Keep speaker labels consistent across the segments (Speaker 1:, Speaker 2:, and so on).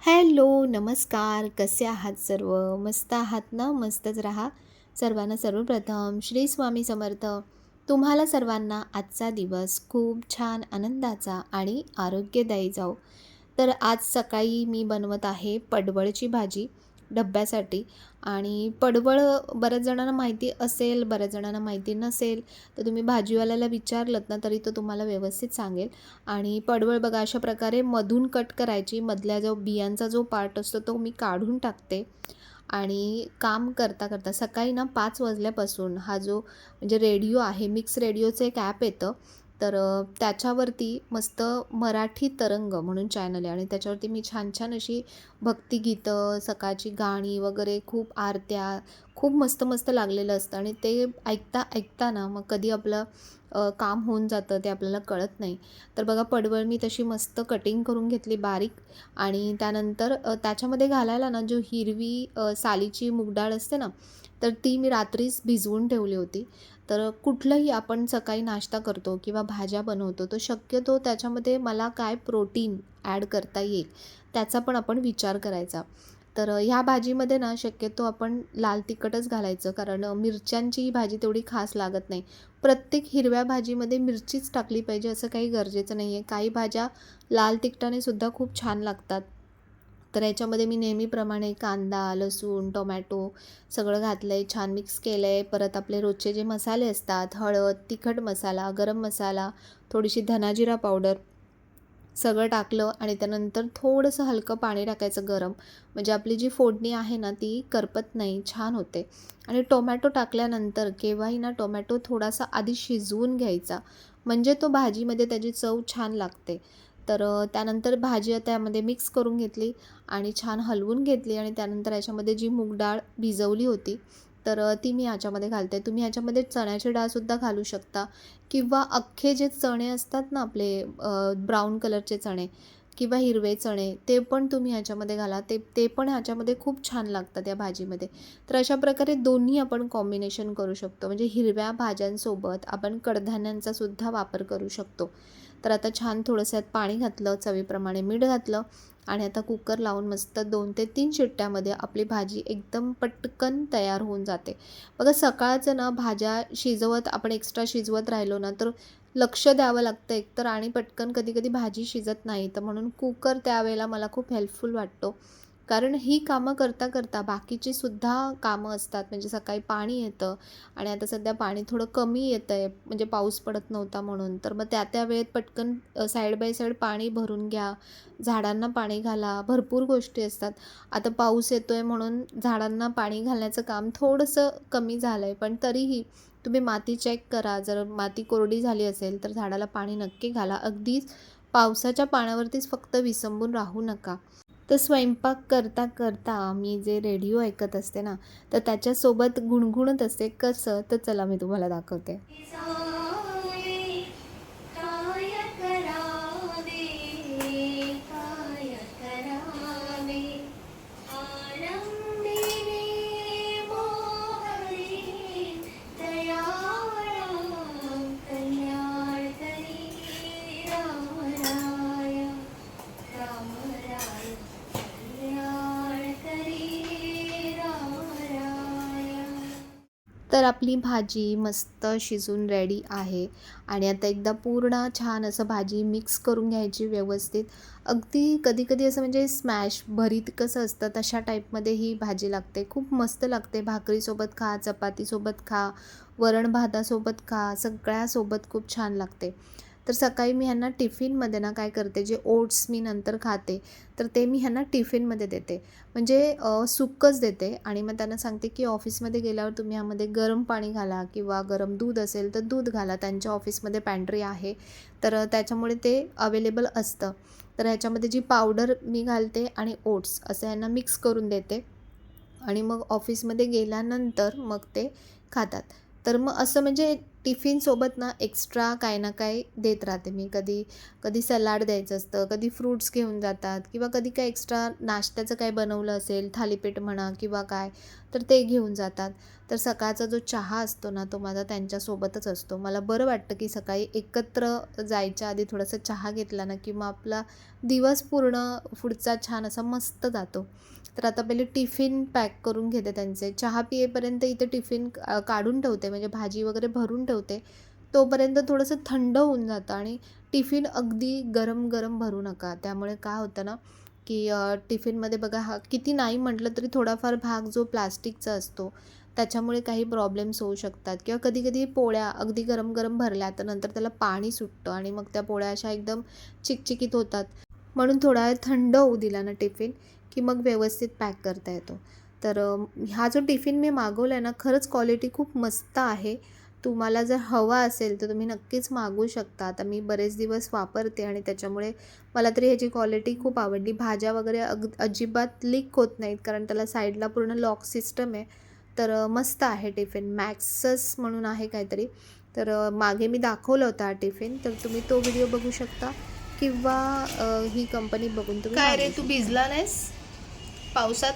Speaker 1: Hello, नमस्कार. कसे आहात सर्व? मस्त आहात ना? मस्तच राहा. सर्वांना सर्वप्रथम श्री स्वामी समर्थ. तुम्हाला सर्वांना आजचा दिवस खूप छान आनंदाचा आणि आरोग्यदायी जाओ. तर आज सकाळी मी बनवत आहे पडवळची भाजी डब्यासाठी. आणि पडवळ बऱ्याच जणांना माहिती असेल, बऱ्याच जणांना माहिती नसेल, तर तुम्ही भाजीवाल्याला विचारलत ना तरी तो तुम्हाला व्यवस्थित सांगेल. आणि पडवळ बघा अशा प्रकारे मधून कट करायची, मधल्या जो बियांचा जो पार्ट असतो तो मी काढून टाकते. आणि काम करता करता सकाळी ना 5 वाजल्यापासून हा जो म्हणजे रेडिओ आहे, मिक्स रेडिओचं एक ॲप येतं. तर त्याच्यावरती मस्त मराठी तरंग म्हणून चॅनल आहे आणि त्याच्यावरती मी छान छान अशी भक्तिगीतं, सकाळची गाणी वगैरे, खूप आरत्या, खूप मस्त मस्त लागलेलं असतं. आणि ते ऐकता ऐकता ना मग कधी आपलं काम होऊन जातं ते आपल्याला कळत नाही. तर बघा पडवळ मी तशी मस्त कटिंग करून घेतली बारीक. आणि त्यानंतर त्याच्यामध्ये घालायला ना जो हिरवी सालीची मूग डाळ असते ना, तर ती मी रात्रीच भिजवून ठेवली होती. तर कुठलंही आपण सकाळी नाश्ता करतो किंवा भाज्या बनवतो, तर शक्यतो त्याच्यामध्ये मला काय प्रोटीन ॲड करता येईल त्याचा पण आपण विचार करायचा. तर ह्या भाजीमध्ये ना शक्यतो आपण लाल तिखटच घालायचं, कारण मिरच्यांची ही भाजी तेवढी खास लागत नाही. प्रत्येक हिरव्या भाजीमध्ये मिरचीच टाकली पाहिजे असं काही गरजेचं नाही आहे. काही भाज्या लाल तिखटाने सुद्धा खूप छान लागतात. तर याच्यामध्ये मी नेहमीप्रमाणे कांदा, लसूण, टोमॅटो सगळं घातलं आहे, छान मिक्स केलं आहे. परत आपले रोजचे जे मसाले असतात, हळद, तिखट मसाला, गरम मसाला, थोडीशी धनाजिरा पावडर सगळं टाकलं. आणि त्यानंतर थोडंसं हलकं पाणी टाकायचं गरम, म्हणजे आपली जी फोडणी आहे ना ती करपत नाही, छान होते. आणि टोमॅटो टाकल्यानंतर केव्हाही ना टोमॅटो थोडासा आधी शिजवून घ्यायचा, म्हणजे तो भाजीमध्ये त्याची चव छान लागते. तर त्यानंतर भाजी त्यामध्ये मिक्स करून घेतली आणि छान हलवून घेतली. आणि त्यानंतर याच्यामध्ये जी मूग डाळ भिजवली होती, तर ती मी ह्याच्यामध्ये घालते. तुम्ही ह्याच्यामध्ये चण्याची डाळसुद्धा घालू शकता, किंवा अख्खे जे चणे असतात ना आपले ब्राऊन कलरचे चणे किंवा हिरवे चणे, ते पण तुम्ही ह्याच्यामध्ये घाला. ते ते पण ह्याच्यामध्ये खूप छान लागतात या भाजीमध्ये. तर अशा प्रकारे दोन्ही आपण कॉम्बिनेशन करू शकतो. म्हणजे हिरव्या भाज्यांसोबत आपण कडधान्यांचा सुद्धा वापर करू शकतो. तर आता छान थोडंसं यात पाणी घातलं, चवीप्रमाणे मीठ घातलं. आणि आता कुकर लावून मस्त 2 ते 3 शिट्ट्यामध्ये आपली भाजी एकदम पटकन तयार होऊन जाते. बघा सकाळचं ना भाज्या शिजवत आपण एक्स्ट्रा शिजवत राहिलो ना, तर लक्ष द्यावं लागतं एकतर, आणि पटकन कधी-कधी भाजी शिजत नाही. तर म्हणून कुकर त्यावेळेला मला खूप हेल्पफुल वाटतो. कारण ही कामं करता-करता बाकीची सुद्धा कामं असतात. म्हणजे सकाळी पाणी येतं आणि आता सध्या पाणी थोडं कमी येतं आहे, म्हणजे पाऊस पडत नव्हता म्हणून. तर मग त्या वेळेत पटकन साईड बाय साईड पाणी भरून घ्या, झाडांना पाणी घाला, भरपूर गोष्टी असतात. आता पाऊस येतो आहे म्हणून झाडांना पाणी घालण्याचं काम थोडंसं कमी झालं आहे, पण तरीही तुम्ही माती चेक करा. जर माती कोरडी झाली असेल तर झाडाला पाणी नक्की घाला. अगदीच पावसाच्या पाण्यावरतीच फक्त विसंबून राहू नका. तर स्वयंपाक करता करता मी जे रेडिओ ऐकत असते ना, तर त्याच्यासोबत गुणगुणत असते. कसं? तर चला मी तुम्हाला दाखवते.
Speaker 2: जावे काय करावे काय करावे आनंदिनी मोहरी दयाळा कल्याण करी रामराय रामराय कल्याण करी रामराय.
Speaker 1: तर आपली भाजी मस्त शिजून रेडी आहे. आणि आता एकदा पूर्ण छान असं भाजी मिक्स करून घ्यायची व्यवस्थित. अगदी कधी-कधी असं म्हणजे स्मॅश भरीत कसं असतं तशा टाईपमध्ये ही भाजी लागते. खूप मस्त लागते. भाकरीसोबत खा, चपातीसोबत खा, वरण भातासोबत खा, सगळ्यासोबत खूप छान लागते. तर सकाळी मी ह्यांना टिफिनमध्ये ना काय करते, जे ओट्स मी नंतर खाते तर ते मी ह्यांना टिफिनमध्ये देते. म्हणजे सुक्कंच देते आणि मग त्यांना सांगते की ऑफिसमध्ये गेल्यावर तुम्ही ह्यामध्ये गरम पाणी घाला किंवा गरम दूध असेल तर दूध घाला. त्यांच्या ऑफिसमध्ये पॅन्ट्री आहे तर त्याच्यामुळे ते अवेलेबल असतं. तर ह्याच्यामध्ये जी पावडर मी घालते आणि ओट्स असं ह्यांना मिक्स करून देते आणि मग ऑफिसमध्ये गेल्यानंतर मग ते खातात. तर मग असं म्हणजे टिफिनसोबत ना एक्स्ट्रा काही ना काही देत राहते मी. कधी कधी सलाड द्यायचं असतं, कधी फ्रूट्स घेऊन जातात किंवा कधी काय एक्स्ट्रा नाश्त्याचं काय बनवलं असेल, थालीपीठ म्हणा किंवा काय, तर ते घेऊन जातात. तर सकाळचा जो चहा असतो ना, तो माझा त्यांच्यासोबतच असतो. मला बरं वाटतं की सकाळी एकत्र जायच्या आधी थोडासा चहा घेतला ना, की मग आपला दिवस पूर्ण पुढचा छान असा मस्त जातो. तर आता पहिले टिफिन पॅक करून घेते त्यांचे. चहा पिईपर्यंत इथे टिफिन काढून ठेवते, म्हणजे भाजी वगैरे भरून ठेवते. तोपर्यंत थोडंसं थंड होऊन जातं आणि टिफिन अगदी गरम-गरम भरू नका. त्यामुळे काय होतं ना, की टिफिनमध्ये बघा किती नाही म्हटलं तरी थोडाफार भाग जो प्लास्टिकचा असतो, त्याच्यामुळे काही प्रॉब्लेम्स होऊ शकतात किंवा कधी-कधी पोळ्या अगदी गरम-गरम भरल्या तर नंतर त्याला पाणी सुटतं आणि मग त्या पोळ्या अशा एकदम चिकचिकीत होतात. म्हणून थोडा वेळ थंड होऊ दिला ना टिफिन, की मग व्यवस्थित पॅक करता येतो. तर हा जो टिफिन मी मागवला आहे ना, खरंच क्वालिटी खूप मस्त आहे. तुम्हाला जर हवा असेल तर तुम्ही नक्कीच मागवू शकता. आता मी बरेच दिवस वापरते आणि त्याच्यामुळे मला तरी ह्याची क्वालिटी खूप आवडली. भाज्या वगैरे अजिबात लीक होत नाहीत, कारण त्याला साईडला पूर्ण लॉक सिस्टम आहे. तर मस्त आहे टिफिन. मॅक्सस म्हणून आहे काहीतरी. तर मागे मी दाखवलं होतं हा टिफिन, तर तुम्ही तो व्हिडिओ बघू शकता किंवा ही कंपनी बघून तुम्ही
Speaker 3: काय रे,
Speaker 1: मागवू
Speaker 3: तू
Speaker 1: शकता.
Speaker 3: भिजला नाहीस पावसात?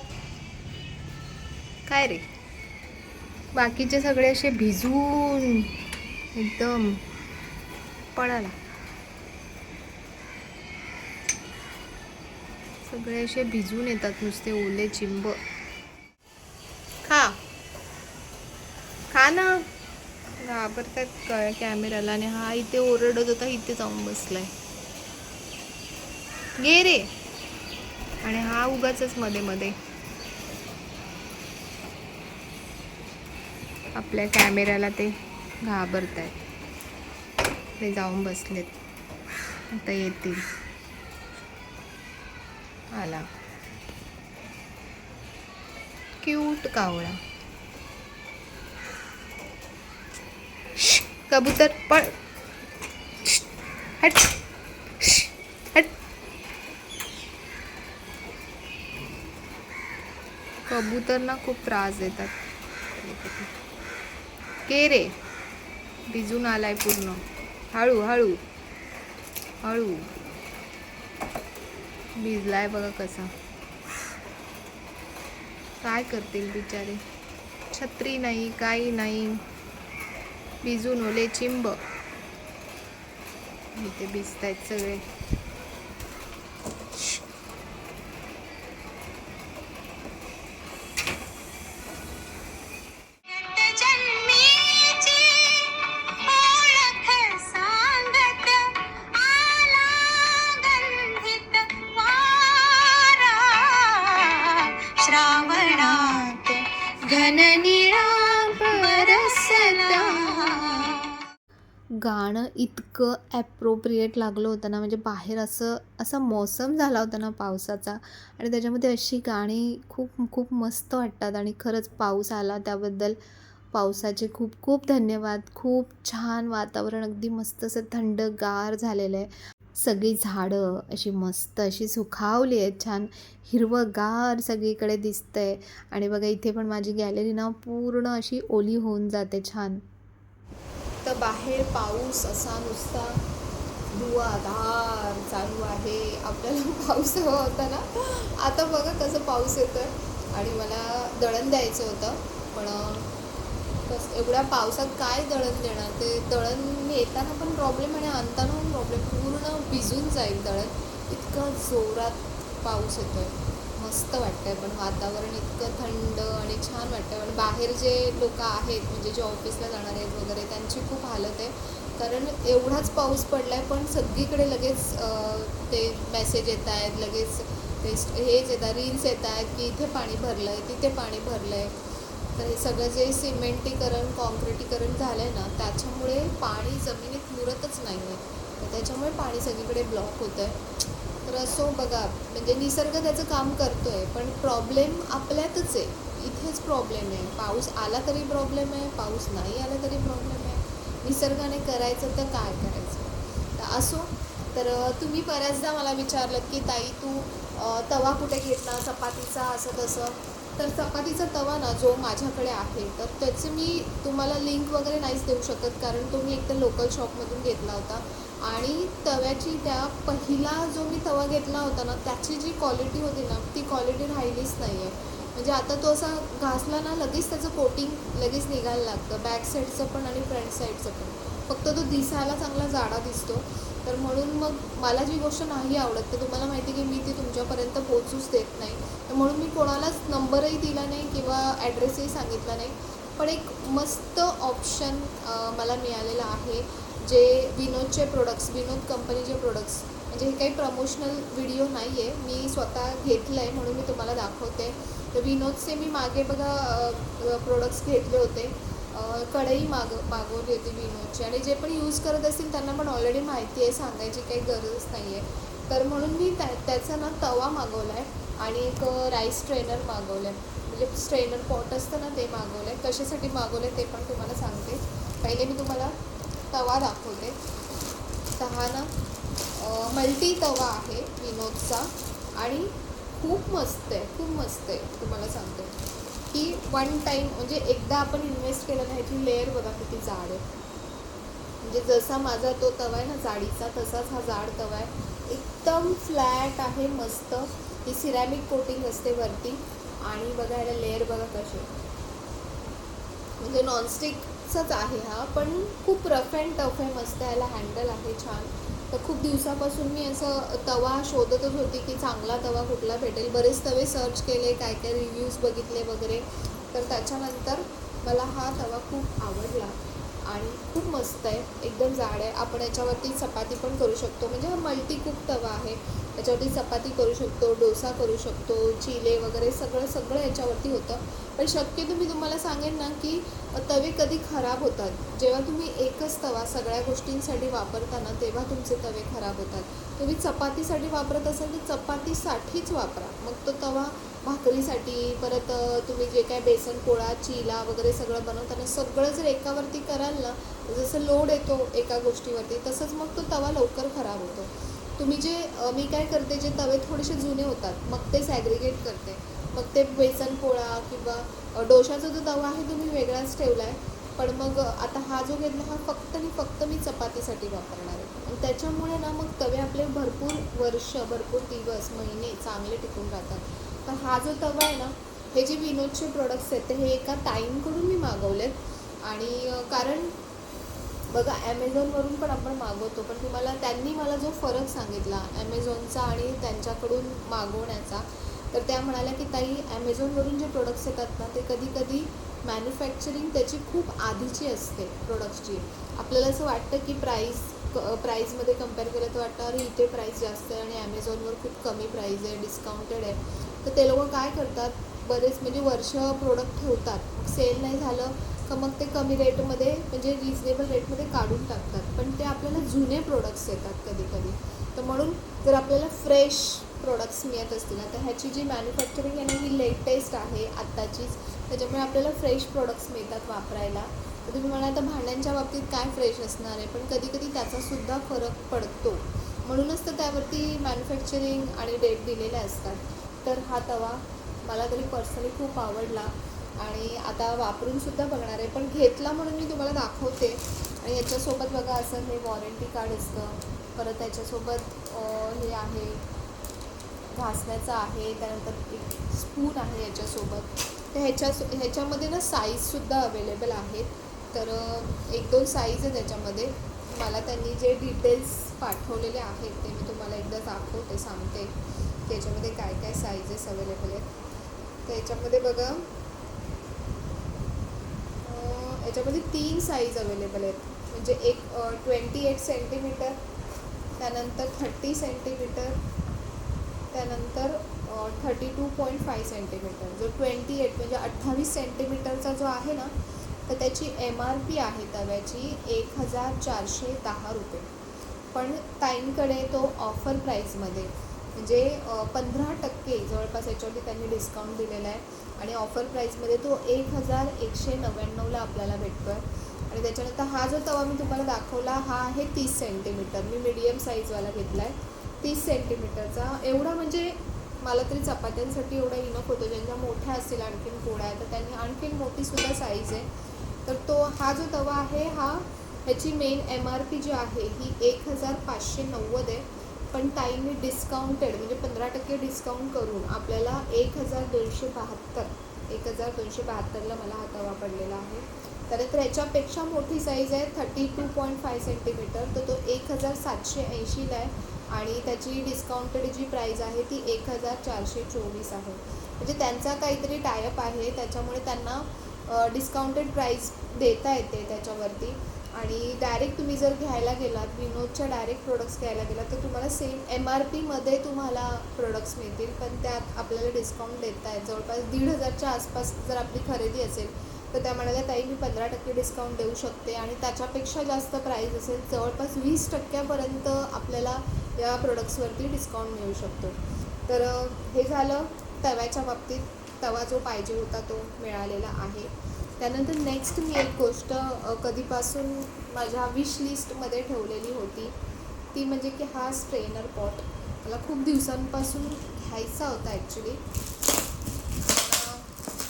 Speaker 3: काय रे?
Speaker 1: बाकीचे सगळे असे भिजून एकदम
Speaker 3: पळाला.
Speaker 1: सगळे असे भिजून येतात, नुसते ओले चिंब.
Speaker 3: खा खा ना. घाबरतात कॅमेराला आणि हा इथे ओरडत होता, इथे जाऊन बसलाय. घे रे. आणि हा उगाचच मध्ये मध्ये आपल्या कॅमेराला ते घाबरतायत. ते जाऊन बसलेत, आता येतील. आला क्यूट कावळा. कबूतर पळ. हट हट. कबूतर ना खूप त्रास देतात. के रे, भिजून आलाय पूर्ण. हळू हळू हळू. भिजलाय बघा कसा. काय करतील बिचारे, छत्री नाही काही नाही, भिजून ओले चिंब. इथे भिजतायत सगळे.
Speaker 2: जन्मीची ओळख सांगत आला गंधित वारा, श्रावणात घननिळा बरसला.
Speaker 1: गाणं इतकं ॲप्रोप्रिएट लागलं होतं ना, म्हणजे बाहेर असा मौसम झाला होता ना पावसाचा, आणि त्याच्यामध्ये अशी गाणी खूप खूप मस्त वाटतात. आणि खरंच पाऊस आला त्याबद्दल पावसाचे खूप खूप धन्यवाद. खूप छान वातावरण, अगदी मस्त असं थंडगार झालेलं आहे. सगळी झाडं अशी मस्त अशी सुखावली आहेत, छान हिरवंगार सगळीकडे दिसतंय. आणि बघा इथे पण माझी गॅलरी ना पूर्ण अशी ओली होऊन जाते छान. तर बाहेर पाऊस असा नुसता धुवाधार चालू आहे. आपल्याला पाऊस हवा होता ना, आता बघा कसं पाऊस येतोय. आणि मला दळण द्यायचं होतं, पण एवढ्या पावसात काय दळण देणार, ते दळण येताना पण प्रॉब्लेम आणि आणताना पण प्रॉब्लेम, पूर्ण भिजून जाईल दळण, इतकं जोरात पाऊस येतोय. मस्त वाटतंय, पण वातावरण इतकं थंड आणि छान वाटतं. पण बाहेर जे लोक आहेत, म्हणजे जे ऑफिसला जाणारे आहेत वगैरे, त्यांची खूप हालत आहे. कारण एवढाच पाऊस पडला आहे, पण सगळीकडे लगेच ते मेसेज येत आहेत, लगेच ते हेच येतात, रील्स येत आहेत की इथे पाणी भरलं आहे, तिथे पाणी भरलं आहे. तर हे सगळं जे सिमेंटीकरण, कॉन्क्रिटीकरण झालं आहे ना, त्याच्यामुळे पाणी जमिनीत मुरतच नाही आहे. त्याच्यामुळे पाणी सगळीकडे ब्लॉक होतं आहे. तर असो बघा, म्हणजे निसर्ग त्याचं काम करतो आहे, पण प्रॉब्लेम आपल्यातच आहे. इथेच प्रॉब्लेम आहे. पाऊस आला तरी प्रॉब्लेम आहे, पाऊस नाही आला तरी प्रॉब्लेम आहे. निसर्गाने करायचं तर काय करायचं. तर असो. तर तुम्ही बऱ्याचदा मला विचारलं की ताई तू तवा कुठे घेतला चपातीचा असं तसं. तर चपातीचा तवा ना जो माझ्याकडे आहे, तर त्याची मी तुम्हाला लिंक वगैरे नाहीच देऊ शकत, कारण तो मी एकतर लोकल शॉपमधून घेतला होता. आणि तव्याची त्या पहिला जो मी तवा घेतला होता ना, त्याची जी क्वालिटी होती ना, ती क्वालिटी राहिलीच नाही आहे. म्हणजे आता तो असा घासला ना, लगेच त्याचं कोटिंग लगेच निघायला लागतं, बॅक साईडचं पण आणि फ्रंट साईडचं पण. फक्त तो दिसायला चांगला जाडा दिसतो. तर म्हणून मग मला जी गोष्ट नाही आवडत, तर तुम्हाला माहिती की मी ती तुमच्यापर्यंत पोहोचूच देत नाही. तर म्हणून मी कोणालाच नंबरही दिला नाही किंवा ॲड्रेसही सांगितला नाही. पण एक मस्त ऑप्शन मला मिळालेलं आहे, जे विनोदचे प्रोडक्ट्स, विनोद कंपनीचे प्रोडक्ट्स. म्हणजे हे काही प्रमोशनल व्हिडिओ नाही आहे, मी स्वतः घेतलं आहे म्हणून मी तुम्हाला दाखवते. तर विनोदचे मी मागे बघा प्रोडक्ट्स घेतले होते. कढई मागवली होती विनोदची, आणि जे पण यूज करत असतील त्यांना पण ऑलरेडी माहिती आहे, सांगायची काही गरजच नाही आहे. तर म्हणून मी त्याचा ना तवा मागवला आहे आणि एक राईस स्ट्रेनर मागवलं आहे. म्हणजे स्ट्रेनर पॉट असतं ना, ते मागवलं आहे. कशासाठी मागवलं आहे ते पण तुम्हाला सांगते. पहिले मी तुम्हाला तवा दाखवते. तर हा ना मल्टी तवा आहे विनोदचा, आणि खूप मस्त आहे, खूप मस्त आहे. तुम्हाला सांगते की वन टाईम म्हणजे एकदा आपण इन्व्हेस्ट केलं ना, ह्याची लेअर बघा किती जाड आहे. म्हणजे जसा माझा तो तवा आहे ना जाडीचा, तसाच हा जाड तवा आहे. एकदम फ्लॅट आहे, मस्त. ही सिरॅमिक कोटिंग असते वरती, आणि बघा ह्याला लेअर बघा कसे. म्हणजे नॉनस्टिकचाच आहे हा, पण खूप रफ अँड टफ आहे, मस्त. ह्याला हँडल आहे छान. तर खूप दिवसापासून मी असं तवा शोधतच होती की चांगला तवा कुठला भेटेल. बरेच तवे सर्च केले, काय काय रिव्ह्यूज बघितले वगैरे. तर त्याच्यानंतर मला हा तवा खूप आवडला आणि खूप मस्त आहे, एकदम जाड आहे. आपण याच्यावरती चपाती पण करू शकतो. म्हणजे हा मल्टी कुक तवा आहे. याच्यावरती चपाती करू शकतो, डोसा करू शकतो, चिले वगैरे सगळं याच्यावरती होतं. पण शक्यतो मी तुम्हाला सांगेन ना की तवे कधी खराब होतात जेव्हा तुम्ही एकच तवा सगळ्या गोष्टींसाठी वापरता ना, तेव्हा तुमचे तवे खराब होतात. तुम्ही चपातीसाठी वापरत असाल तर चपातीसाठीच वापरा. मग तो तवा भाकरीसाठी, परत तुम्ही जे काय बेसन पोळा, चिला वगैरे सगळं बनवताना सगळं जर एकावरती कराल ना, जसं लोड येतो एका गोष्टीवरती, तसंच मग तो तवा लवकर खराब होतो. तुम्ही मी काय करते, जे तवे थोडेसे जुने होतात मग ते सॅग्रिगेट करते. मग ते बेसन पोळा किंवा डोशाचा जो तवा आहे तो मी वेगळाच ठेवला आहे. पण मग आता हा जो घेतला हा फक्त मी चपातीसाठी वापरणार आहे. आणि त्याच्यामुळे ना मग तवे आपले भरपूर वर्ष, भरपूर दिवस, महिने चांगले टिकून राहतात. तर हा जो तवा आहे ना, हे जे विनोदचे प्रोडक्ट्स आहेत ते हे एका ताईंकडून मी मागवलेत. आणि कारण बघा ॲमेझॉनवरून पण आपण मागवतो, पण त्यांनी मला जो फरक सांगितला ॲमेझॉनचा आणि त्यांच्याकडून मागवण्याचा, तर त्या म्हणाल्या की ताई ॲमेझॉनवरून जे प्रोडक्ट्स येतात ना, ते कधी मॅन्युफॅक्चरिंग त्याची खूप आधीची असते प्रोडक्ट्सची. आपल्याला असं वाटतं की प्राईसमध्ये कंपेअर केलं तर वाटतं अरे इथे प्राईस जास्त आहे आणि ॲमेझॉनवर खूप कमी प्राईस आहे, डिस्काउंटेड आहे. तर ते लोक काय करतात, बरेच म्हणजे वर्ष प्रोडक्ट ठेवतात, मग सेल नाही झालं का मग ते कमी रेटमध्ये म्हणजे रिजनेबल रेटमध्ये काढून टाकतात. पण ते आपल्याला जुने प्रोडक्ट्स येतात कधी. तर म्हणून जर आपल्याला फ्रेश प्रोडक्ट्स मिळत असतील ना, तर ह्याची जी मॅन्युफॅक्चरिंग आहे ना, ही लेटेस्ट आहे आत्ताचीच. त्याच्यामुळे आपल्याला फ्रेश प्रोडक्ट्स मिळतात वापरायला. तर तुम्ही म्हणाल तर भांड्यांच्या बाबतीत काय फ्रेश असणार आहे, पण कधी त्याचासुद्धा फरक पडतो. म्हणूनच तर त्यावरती मॅन्युफॅक्चरिंग आणि डेट दिलेल्या असतात. तर हा तवा मला तरी पर्सनली खूप आवडला आणि आता वापरूनसुद्धा बघणार आहे. पण घेतला म्हणून मी तुम्हाला दाखवते. आणि याच्यासोबत बघा असं हे वॉरंटी कार्ड असतं. परत त्याच्यासोबत हे आहे, घासण्याचं आहे. त्यानंतर एक स्पून आहे याच्यासोबत. तर ह्याच्यामध्ये ना साईजसुद्धा अवेलेबल आहेत. तर 1-2 साईज आहे त्याच्यामध्ये. मला त्यांनी जे डिटेल्स पाठवलेले आहेत ते मी तुम्हाला एकदा दाखवते, सांगते की याच्यामध्ये काय काय साईजेस अवेलेबल आहेत. तर याच्यामध्ये बघा याच्यामध्ये 3 साईज अवेलेबल आहेत. म्हणजे एक 28 सेंटीमीटर, त्यानंतर 30 सेंटीमीटर, त्यानंतर 32.5 सेंटीमीटर. जो 28 म्हणजे 28 सेंटीमीटरचा जो आहे ना, तर त्याची MRP आहे तव्याची 1410 रुपये.
Speaker 3: पण ताईंकडे तो ऑफर प्राईसमध्ये म्हणजे 15% जवळपास याच्यावरती त्यांनी डिस्काउंट दिलेला आहे आणि ऑफर प्राईसमध्ये तो 1199ला आपल्याला भेटतो आहे. आणि त्याच्यानंतर हा जो तवा मी तुम्हाला दाखवला हा आहे 30 सेंटीमीटर. मी मीडियम साईजवाला घेतला आहे 30 सेंटीमीटरचा. एवढा म्हणजे मला तरी चपात्यांसाठी एवढा इनफ होतो. ज्यांच्या मोठ्या असतील आणखीन पोळ्या तर त्यांनी आणखीन मोठीसुद्धा साईज आहे. तर तो हा जो तवा आहे ह्याची मेन MRP जी आहे ही 1590 आहे. पण ताईंनी डिस्काउंटेड म्हणजे 15% डिस्काउंट करून आपल्याला 1272ला मला हा तवा पडलेला आहे. त्यानंतर याच्यापेक्षा मोठी साईज आहे 32.5 सेंटीमीटर. तर तो 1780ला आहे आणि त्याची डिस्काउंटेड जी प्राईज आहे ती 1424 आहे. म्हणजे त्यांचा काहीतरी टायअप आहे त्याच्यामुळे त्यांना डिस्काउंटेड प्राईस देता येते त्याच्यावरती. आणि डायरेक्ट तुम्ही जर घ्यायला गेलात विनोदच्या डायरेक्ट प्रोडक्ट्स घ्यायला गेलात तर तुम्हाला सेम MRPमध्ये तुम्हाला प्रोडक्ट्स मिळतील. पण त्यात आपल्याला डिस्काउंट देत आहेत. जवळपास 1500च्या आसपास जर आपली खरेदी असेल तर त्या म्हणाल्या ताई मी 15% डिस्काउंट देऊ शकते. आणि त्याच्यापेक्षा जास्त प्राईस असेल जवळपास 20% आपल्याला या प्रोडक्ट्सवरती डिस्काउंट मिळू शकतो. तर हे झालं तव्याच्या बाबतीत. तवा जो पाहिजे होता तो मिळालेला आहे. त्यानंतर नेक्स्ट मी एक गोष्ट कधीपासून माझ्या विश लिस्टमध्ये ठेवलेली होती ती म्हणजे की हा स्ट्रेनर पॉट मला खूप दिवसांपासून घ्यायचा होता. ॲक्च्युली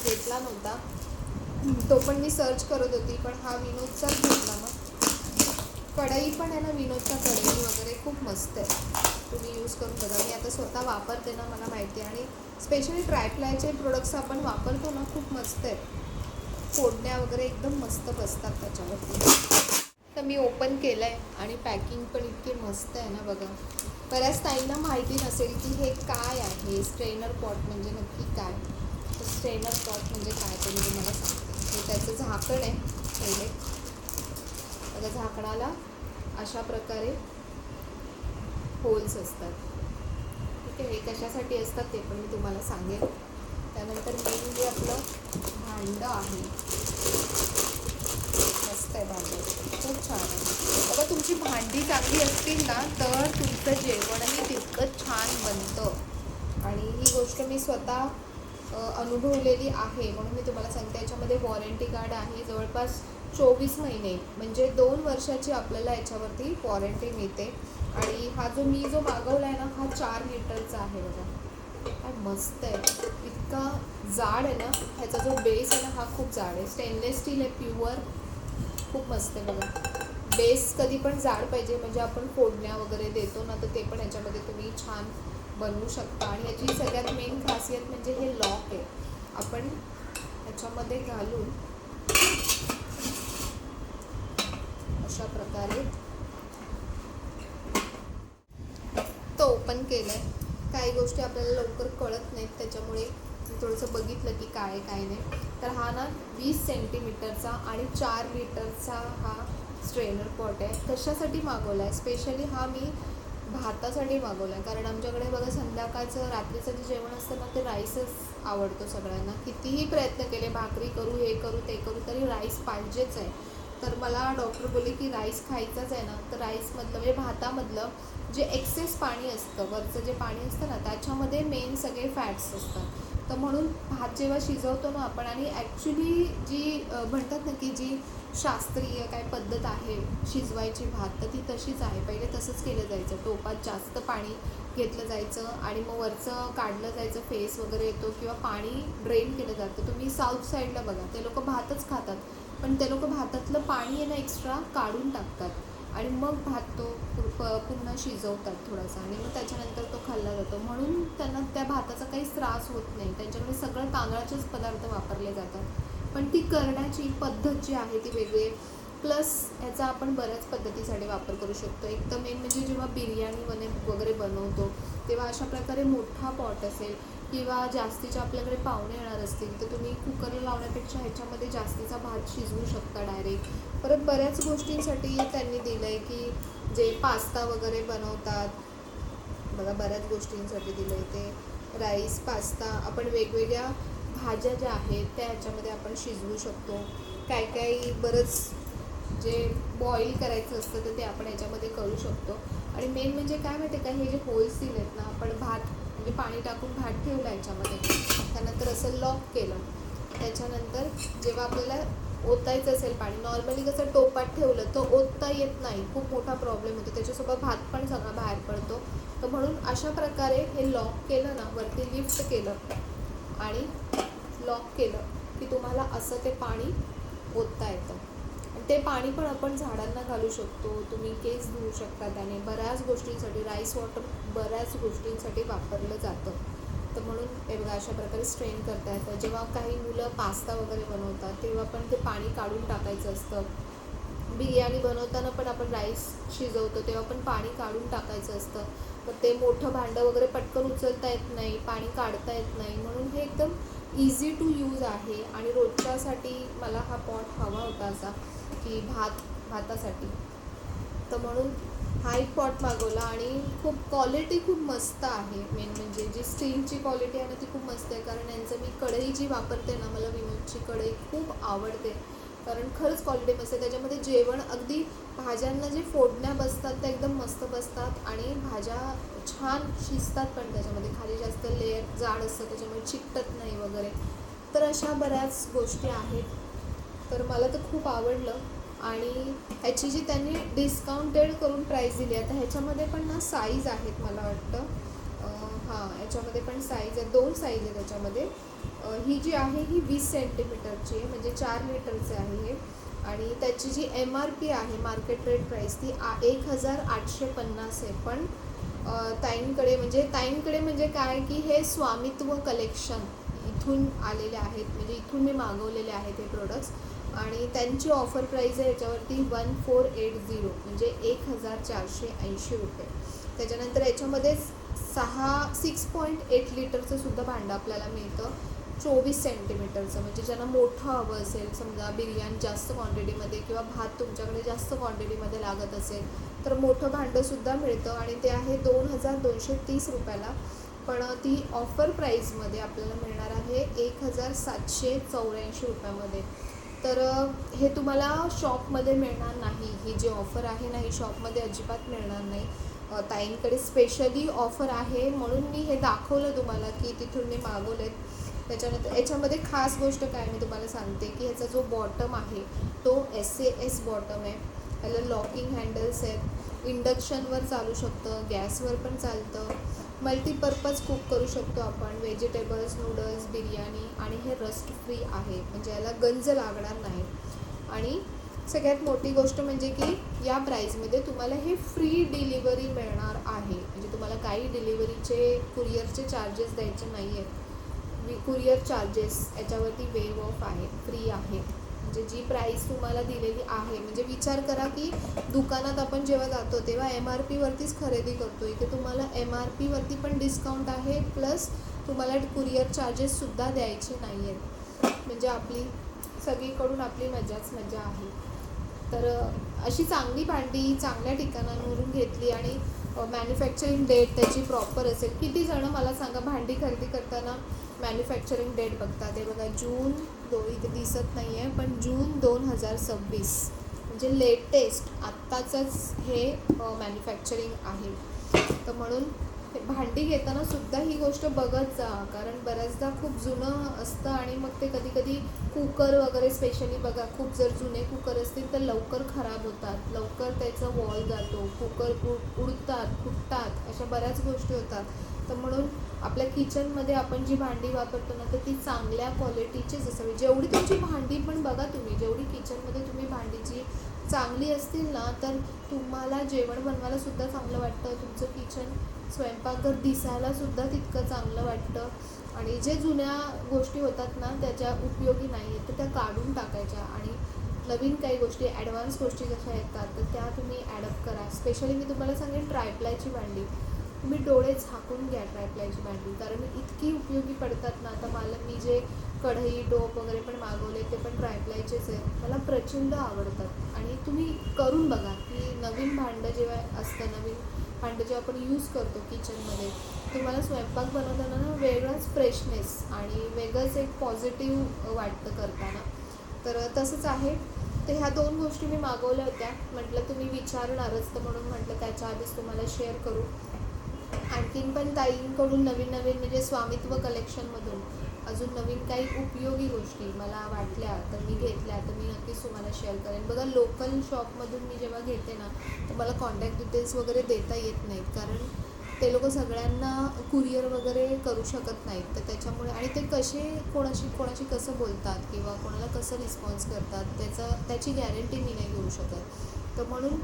Speaker 3: घेतला नव्हता. तो पण मी सर्च करत होती पण हा विनोदचाच घेतला. मग कढई पण आहे ना विनोदच्या कढई वगैरे खूप मस्त आहे. तुम्ही यूज करून बघा. मी आता स्वतः वापरते ना मला माहिती आहे. आणि स्पेशली ट्रायप्लायचे प्रोडक्ट्स आपण वापरतो ना खूप मस्त आहेत. फोडण्या वगैरे एकदम मस्त बसतात त्याच्यावरती. तर मी ओपन केलं आहे आणि पॅकिंग पण इतकी मस्त आहे ना बघा. बऱ्याच ताईंना माहिती नसेल की हे काय आहे स्ट्रेनर पॉट म्हणजे नक्की काय. तर स्ट्रेनर पॉट म्हणजे काय ते मी तुम्हाला सांगते. हे त्याचं झाकण आहे पहिले. त्या झाकणाला अशा प्रकारे होल्स असतात. ठीक आहे. हे कशासाठी असतात ते पण मी तुम्हाला सांगेन. त्यानंतर मेन जे आपलं भांडं आहे मस्त आहे. भांडं खूप छान आहे. आता तुमची भांडी चांगली असतील ना तर तुमचं जेवणही तितकंच छान बनतं. आणि ही गोष्ट मी स्वतः अनुभवलेली आहे म्हणून मी तुम्हाला सांगते. याच्यामध्ये वॉरंटी कार्ड आहे जवळपास 24 महिने म्हणजे 2 वर्षाची आपल्याला याच्यावरती वॉरंटी मिळते. आणि हा जो मी मागवला आहे ना हा 4 लिटरचा आहे बघा. काय मस्त आहे. इतका जाड आहे ना. ह्याचा जो बेस आहे ना हा खूप जाड आहे. स्टेनलेस स्टील आहे प्युअर. खूप मस्त आहे बघा. बेस कधी पण जाड पाहिजे म्हणजे आपण फोडण्या वगैरे देतो ना तर ते पण याच्यामध्ये तुम्ही छान बनवू शकता. आणि याची सगळ्यात मेन खासियत म्हणजे हे लॉक आहे. आपण याच्यामध्ये घालून अशा प्रकारे तो ओपन केलं आहे. काही गोष्टी आपल्याला लवकर कळत नाहीत त्याच्यामुळे थोडंसं बघितलं की काय काय नाही. तर हा ना 20 सेंटीमीटरचा आणि 4 लिटरचा हा स्ट्रेनर पॉट आहे. कशासाठी मागवला आहे स्पेशली हा मी भातासाठी मागवला आहे. कारण आमच्याकडे बघा संध्याकाळचं रात्रीचं जे जेवण असतं ना ते राईसच आवडतो सगळ्यांना. कितीही प्रयत्न केले भाकरी करू हे करू ते करू तरी राईस पाहिजेच आहे. तर मला डॉक्टर बोलले की राईस खायचाच आहे ना तर राईसमधलं म्हणजे भातामधलं जे एक्सेस पाणी असतं वरचं जे पाणी असतं ना त्याच्यामध्ये मेन सगळे फॅट्स असतात. तर म्हणून भात जेव्हा शिजवतो ना आपण आणि ॲक्च्युली जी म्हणतात ना की जी शास्त्रीय काय पद्धत आहे शिजवायची भात तर ती तशीच आहे. पहिले तसंच केलं जायचं. टोपात जास्त पाणी घेतलं जायचं आणि मग वरचं काढलं जायचं. फेस वगैरे येतो किंवा पाणी ड्रेन केलं जातं. तुम्ही साऊथ साईडला बघा ते लोक भातच खातात पण ते लोक भातातलं पाणी आहे ना एक्स्ट्रा काढून टाकतात आणि मग भात तो पुन्हा शिजवतात थोडासा आणि मग त्याच्यानंतर तो खाल्ला जातो. म्हणून त्यांना त्या भाताचा काहीच त्रास होत नाही. त्यांच्याकडे सगळं तांदळाचेच पदार्थ वापरले जातात. पण ती करण्याची पद्धत जी आहे ती वेगळी आहे. प्लस ह्याचा आपण बऱ्याच पद्धतीसाठी वापर करू शकतो. एक तर मेन म्हणजे जेव्हा बिर्याणी वगैरे बनवतो तेव्हा अशा प्रकारे मोठा पॉट असेल किंवा जास्तीचे आपल्याकडे पाहुणे येणार असतील तर तुम्ही कुकरला लावण्यापेक्षा ह्याच्यामध्ये जास्तीचा भात शिजवू शकता डायरेक्ट. परत बऱ्याच गोष्टींसाठी त्यांनी दिलं आहे की जे पास्ता वगैरे बनवतात बघा बऱ्याच गोष्टींसाठी दिलं आहे ते. राईस पास्ता आपण वेगवेगळ्या भाज्या ज्या आहेत त्या ह्याच्यामध्ये आपण शिजवू शकतो. काही बरंच जे बॉईल करायचं असतं तर ते आपण याच्यामध्ये करू शकतो. आणि मेन म्हणजे काय माहिती आहे का, हे जे होल्स दिले आहेत ना, आपण भात म्हणजे पाणी टाकून भात ठेवला याच्यामध्ये, त्यानंतर असं लॉक केलं, त्याच्यानंतर जेव्हा आपल्याला ओतायचं असेल पाणी, नॉर्मली कसं टोपात ठेवलं तर ओतता येत नाही, खूप मोठा प्रॉब्लेम होतो, त्याच्यासोबत भात पण सगळा बाहेर पडतो. तर म्हणून अशा प्रकारे हे लॉक केलं ना, वरती लिफ्ट केलं आणि लॉक केलं की तुम्हाला असं ते पाणी ओतता येतं. आणि ते पाणी पण आपण झाडांना घालू शकतो, तुम्ही केस धुवू शकता त्याने, बऱ्याच गोष्टींसाठी राईस वॉटर बऱ्याच गोष्टींसाठी वापरलं जातं. तर म्हणून हे बघा अशा प्रकारे स्ट्रेन करता येतं. जेव्हा काही मुलं पास्ता वगैरे बनवतात तेव्हा पण ते पाणी काढून टाकायचं असतं. बिर्याणी बनवताना पण आपण राईस शिजवतो तेव्हा पण पाणी काढून टाकायचं असतं. तर ते मोठं भांडं वगैरे पटकन उचलता येत नाही, पाणी काढता येत नाही, म्हणून हे एकदम इझी टू यूज आहे. आणि रोजच्यासाठी मला हा पॉट हवा होता असा की भातासाठी, तर म्हणून हा एक पॉट मागवला. आणि खूप क्वालिटी खूप मस्त आहे. मेन म्हणजे जी स्टीलची क्वालिटी आहे ना ती खूप मस्त आहे, कारण यांचं मी कढई जी वापरते ना, मला विनोदची कढई खूप आवडते, कारण खरंच क्वालिटी मस्त आहे. त्याच्यामध्ये जेवण अगदी भाज्यांना जे फोडण्या बसतात त्या एकदम मस्त बसतात आणि भाज्या छान शिजतात पण त्याच्यामध्ये, खाली जास्त लेअर जाड असतं त्याच्यामुळे चिकटत नाही वगैरे. तर अशा बऱ्याच गोष्टी आहेत. तर मला तर खूप आवडलं. आणि ह्याची जी त्यांनी डिस्काउंटेड करून प्राईस दिली आहे, तर ह्याच्यामध्ये पण ना साईज आहेत मला वाटतं. हां, याच्यामध्ये पण साईज आहे, 2 साईज आहे त्याच्यामध्ये. ही जी आहे ही 20 सेंटीमीटरची आहे, म्हणजे 4 लिटरचं आहे हे. आणि त्याची जी MRP आहे मार्केट रेट प्राईस ती 1850 आहे. पण ताईंकडे म्हणजे काय की हे स्वामित्व कलेक्शन इथून आलेले आहेत, म्हणजे इथून मी मागवलेले आहेत हे प्रोडक्ट्स. आणि त्यांची ऑफर प्राईस आहे याच्यावरती 1480, म्हणजे 1480 रुपये. त्याच्यानंतर याच्यामध्ये 6.8 लिटरचं सुद्धा भांडं आपल्याला मिळतं, 24 सेंटीमीटरचं. म्हणजे ज्यांना मोठं हवं असेल, समजा बिर्याणी जास्त क्वांटिटीमध्ये किंवा भात तुमच्याकडे जास्त क्वांटिटीमध्ये लागत असेल तर मोठं भांडंसुद्धा मिळतं. आणि ते आहे 2230 रुपयाला. पण ती ऑफर प्राईसमध्ये आपल्याला मिळणार आहे 1784 रुपयामध्ये. तर हे तुम्हाला शॉपमध्ये मिळणार नाही, ही जी ऑफर आहे ना ही शॉपमध्ये अजिबात मिळणार नाही. ताईंकडे स्पेशली ऑफर आहे म्हणून मी हे दाखवलं तुम्हाला की तिथून मी मागवलेत. त्याच्यानंतर याच्यामध्ये खास गोष्ट काय मी तुम्हाला सांगते की ह्याचा जो बॉटम आहे तो SAS बॉटम आहे. याला लॉकिंग हँडल्स आहेत, इंडक्शनवर चालू शकतं, गॅसवर पण चालतं, मल्टीपर्पज कुक करू शकतो आपण, व्हेजिटेबल्स, नूडल्स, बिर्याणी. आणि हे रस्ट फ्री आहे, म्हणजे याला गंज लागणार नाही. आणि सगळ्यात मोठी गोष्ट म्हणजे की या प्राईजमध्ये तुम्हाला हे फ्री डिलिव्हरी मिळणार आहे, म्हणजे तुम्हाला काही डिलिव्हरीचे कुरिअरचे चार्जेस द्यायचे नाही आहेत. कुरिअर चार्जेस याच्यावरती वेव ऑफ आहे, फ्री आहे. म्हणजे जी प्राईस तुम्हाला दिलेली आहे, म्हणजे विचार करा की दुकानात आपण जेव्हा जातो तेव्हा MRP वरतीच खरेदी करतो, इथे तुम्हाला MRP वरती पण डिस्काउंट आहे, प्लस तुम्हाला कुरिअर चार्जेससुद्धा द्यायचे नाही आहेत. म्हणजे आपली सगळीकडून आपली मजाच मजा आहे. तर अशी चांगली भांडी चांगल्या ठिकाणांवरून घेतली. आणि मॅन्युफॅक्चरिंग डेट त्याची प्रॉपर असेल. किती जणं मला सांगा भांडी खरेदी करताना मॅन्युफॅक्चरिंग डेट बघतात. ते बघा जून इथे दिसत नाही आहे, पण जून 2026 म्हणजे लेटेस्ट आत्ताचंच हे मॅन्युफॅक्चरिंग आहे. तर म्हणून भांडी घेताना सुद्धा ही गोष्ट बघत जा, कारण बऱ्याचदा खूप जुनं असतं आणि मग ते कधी कधी कुकर वगैरे स्पेशली बघा, खूप जर जुने कुकर असतील तर लवकर खराब होतात, लवकर त्याचा वॉल जातो, कुकर उडतात, फुटतात, अशा बऱ्याच गोष्टी होतात. तर म्हणून आपल्या किचनमध्ये आपण जी भांडी वापरतो ना तर ती चांगल्या क्वालिटीचीच असावी. जेवढी तुमची भांडी पण बघा तुम्ही, जेवढी किचनमध्ये तुम्ही भांडीची चांगली असतील ना तर तुम्हाला जेवण बनवायला सुद्धा चांगलं वाटतं, तुमचं किचन स्वयंपाकघर दिसायलासुद्धा तितकं चांगलं वाटतं. आणि जे जुन्या गोष्टी होतात ना त्याच्या उपयोगी नाही आहेत तर त्या काढून टाकायच्या आणि नवीन काही गोष्टी ॲडव्हान्स गोष्टी जशा येतात तर त्या तुम्ही ॲडप्ट करा. स्पेशली मी तुम्हाला सांगेन ट्रायप्लायची भांडी, तुम्ही डोळे झाकून घ्या ट्रायप्लायची भांडी, कारण इतकी उपयोगी पडतात ना. आता मी जे कढई टोप वगैरे पण मागवले ते पण ट्रायप्लायचेच आहेत, मला प्रचंड आवडतात. आणि तुम्ही करून बघा की नवीन भांडं जेव्हा असतं, नवीन भांडं जेव्हा आपण यूज करतो किचनमध्ये, तुम्हाला स्वयंपाक बनवताना ना वेगळाच फ्रेशनेस आणि वेगळंच एक पॉझिटिव्ह वाटतं करताना. तर तसंच आहे. तर ह्या 2 गोष्टी मी मागवल्या होत्या. म्हटलं तुम्ही विचारणारच, तर म्हणून म्हटलं त्याच्या आधीच तुम्हाला शेअर करू. आणखीन पण ताईंकडून नवीन नवीन म्हणजे स्वामित्व कलेक्शनमधून अजून नवीन काही उपयोगी गोष्टी मला वाटल्या तर मी घेतल्या, तर मी नक्कीच तुम्हाला शेअर करेन. बघा, लोकल शॉपमधून मी जेव्हा घेते ना, तर मला कॉन्टॅक्ट डिटेल्स वगैरे देता येत नाहीत, कारण ते लोक सगळ्यांना कुरिअर वगैरे करू शकत नाहीत. तर त्याच्यामुळे आणि ते कसे कोणाशी कसं बोलतात किंवा कोणाला कसं रिस्पॉन्स करतात त्याची गॅरंटी मी नाही घेऊ शकत. तर म्हणून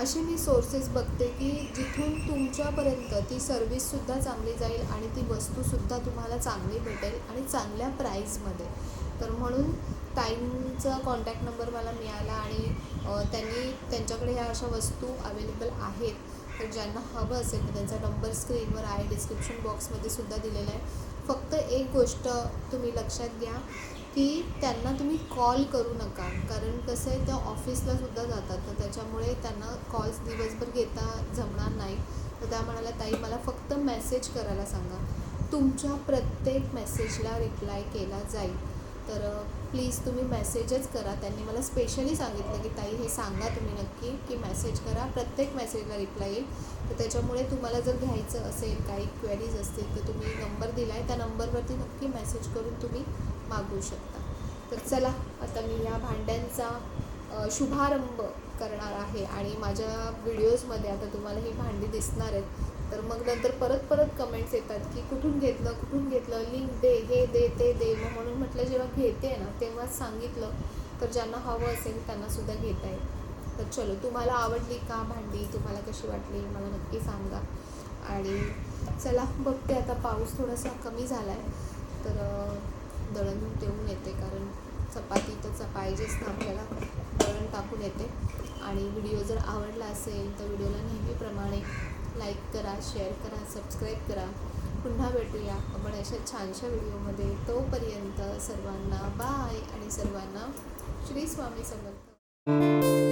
Speaker 3: असे मी सोर्सेस बघते की जिथून तुमच्यापर्यंत ती सर्विससुद्धा चांगली जाईल आणि ती वस्तूसुद्धा तुम्हाला चांगली भेटेल आणि चांगल्या प्राईजमध्ये. तर म्हणून ताईंचा कॉन्टॅक्ट नंबर मला मिळाला आणि त्यांच्याकडे ह्या अशा वस्तू अवेलेबल आहेत. तर ज्यांना हवं असेल तर त्यांचा नंबर स्क्रीनवर आहे, डिस्क्रिप्शन बॉक्समध्ये सुद्धा दिलेला आहे. फक्त एक गोष्ट तुम्ही लक्षात घ्या की त्यांना तुम्ही कॉल करू नका, कारण कसं आहे, त्या ऑफिसला सुद्धा जातात, तर त्याच्यामुळे त्यांना कॉल्स दिवसभर घेता जमणार नाही. तर त्या म्हणाल्या, ताई मला फक्त मेसेज करायला सांगा, तुमच्या प्रत्येक मेसेजला रिप्लाय केला जाईल. तर प्लीज तुम्ही मेसेजच करा. त्यांनी मला स्पेशली सांगितलं की ताई हे सांगा तुम्ही नक्की की मेसेज करा, प्रत्येक मेसेजला रिप्लाय येईल. तर त्याच्यामुळे तुम्हाला जर घ्यायचं असेल, काही क्वेरीज असतील, तर तुम्ही नंबर दिला आहे त्या नंबरवरती नक्की मेसेज करून तुम्ही मागवू शकता. तर चला, आता मी या भांड्यांचा शुभारंभ करणार आहे आणि माझ्या व्हिडिओजमध्ये आता तुम्हाला ही भांडी दिसणार आहेत. तर मग नंतर परत कमेंट्स येतात की कुठून घेतलं, लिंक दे, हे दे, ते दे. मग म्हणून म्हटलं जेव्हा घेते ना तेव्हाच सांगितलं, तर ज्यांना हवं असेल त्यांनासुद्धा घेता येईल. तर चलो, तुम्हाला आवडली का भांडी, तुम्हाला कशी वाटली मला नक्की सांगा. आणि चला, बघते आता पाऊस थोडासा कमी झाला आहे तर दळण देऊन येते, कारण चपाती तर पाहिजेच ना आपल्याला, दळण टाकून येते. आणि व्हिडिओ जर आवडला असेल तर व्हिडिओला नेहमीप्रमाणे लाईक करा, शेअर करा, सबस्क्राईब करा. पुन्हा भेटूया आपण अशा छानशा व्हिडिओमध्ये. तोपर्यंत सर्वांना बाय आणि सर्वांना श्री स्वामी समर्थ.